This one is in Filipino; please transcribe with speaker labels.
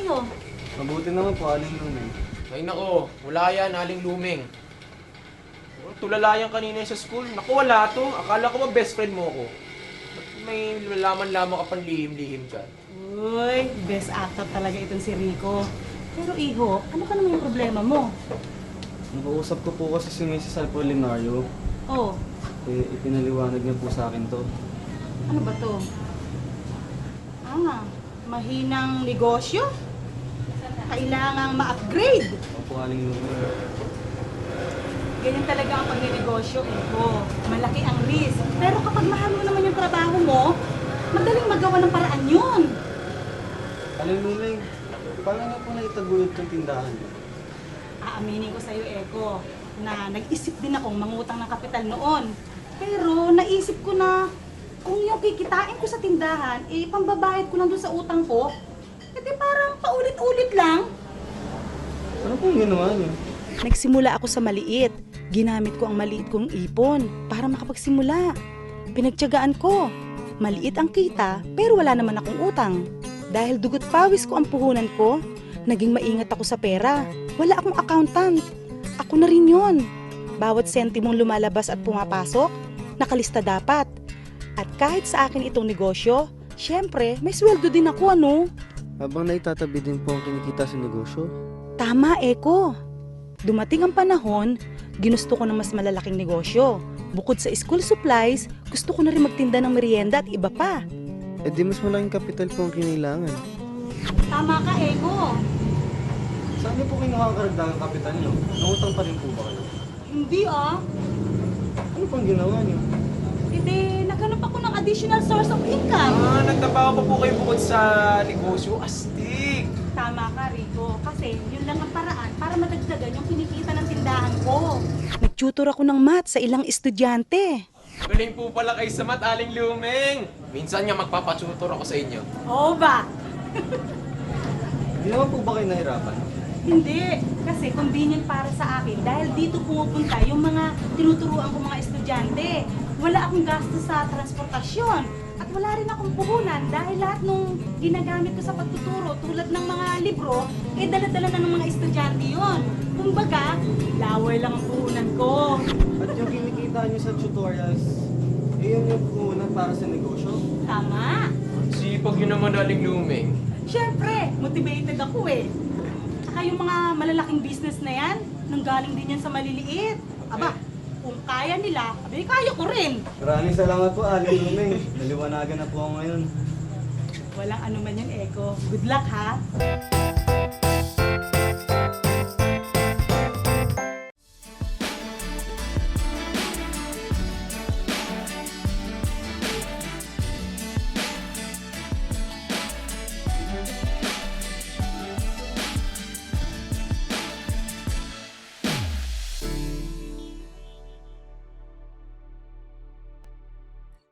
Speaker 1: sa'yo?
Speaker 2: Mabuti naman po, Aling Lumeng.
Speaker 3: Ay nako, wala yan, Aling Lumeng. Tulala yan kanina sa school. Naku, wala to. Akala ko ba best friend mo ko? Ba't may laman-laman ka pang lihim-lihim dyan?
Speaker 1: Uy, best actor talaga itong si Rico. Pero Iho, ano ka naman yung problema mo?
Speaker 2: Nakausap ko po kasi si Mrs. Apolinario.
Speaker 1: Oh,
Speaker 2: Ipinaliwanag niya po sa akin to.
Speaker 1: ano ba to? Mahinang negosyo? Kailangang ma-upgrade.
Speaker 2: Opo, Aling Lumeng.
Speaker 1: Ganyan talaga ang pagnenegosyo, Iho. Malaki ang risk. Pero kapag mahal mo naman yung trabaho mo, madaling magawa ng paraan yun.
Speaker 2: Aling Lumeng, paano niyo po naitaguyod yung tindahan niyo?
Speaker 1: Aaminin ko sa'yo, Eko, na nag-isip din akong mangutang ng kapital noon. Pero naisip ko na kung yung kikitain ko sa tindahan, pambabayad ko lang doon sa utang ko, parang paulit-ulit lang.
Speaker 2: Ano pong ginawa niyo?
Speaker 1: Nagsimula ako sa maliit. Ginamit ko ang maliit kong ipon para makapagsimula. Pinagtiyagaan ko. Maliit ang kita, pero wala naman akong utang. Dahil dugot pawis ko ang puhunan ko, naging maingat ako sa pera. Wala akong accountant. Ako na rin yun. Bawat sentimong lumalabas at pumapasok, nakalista dapat. At kahit sa akin itong negosyo, syempre, may sweldo din ako, ano?
Speaker 2: Habang naitatabi din po ang kinikita sa negosyo.
Speaker 1: Tama, Eko. Dumating ang panahon, ginusto ko ng mas malalaking negosyo. Bukod sa school supplies, gusto ko na rin magtinda ng merienda at iba pa.
Speaker 2: Eh di mas malaking kapital po ang kinailangan.
Speaker 1: Tama ka, Eko.
Speaker 2: Saan niyo po kinuha ang karagdagang kapital niyo? Nangutang pa rin po ba kayo?
Speaker 1: Hindi
Speaker 2: Ano pang ginawa niyo?
Speaker 1: Naghanap ako ng additional source of income.
Speaker 3: Nagtrabaho pa po kayo bukod sa negosyo? Astig!
Speaker 1: Tama ka, Rico. Kasi yun lang ang paraan para madagdagan yung kinikita ng tindahan ko. Nag-tutor ako ng math sa ilang estudyante.
Speaker 3: Galing po pala kayo sa mat, Aling Lumeng. Minsan nga magpapatutor ako sa inyo.
Speaker 1: Oo ba?
Speaker 2: Hindi naman po ba kayo nahirapan?
Speaker 1: Hindi. Kasi convenient para sa akin dahil dito pumupunta yung mga tinuturuan ko mga estudyante. Wala akong gasto sa transportasyon at wala rin akong puhunan dahil lahat nung ginagamit ko sa pagtuturo tulad ng mga libro, dala-dala na ng mga estudyante yun. Kumbaga, laway lang ang puhunan ko.
Speaker 2: At yung kinikita niyo sa tutorials, yun yung puhunan para sa negosyo?
Speaker 1: Tama.
Speaker 3: Sipag yun naman, Aling Lumeng.
Speaker 1: Siyempre, motivated ako eh. Saka yung mga malalaking business na yan, nanggaling din yan sa maliliit. Aba, kung kaya nila, kaya ko rin.
Speaker 2: Maraming salamat po, Aling Lumeng. Naliwanagan na po ako ngayon.
Speaker 1: Walang ano man yan, Eko. Good luck, ha?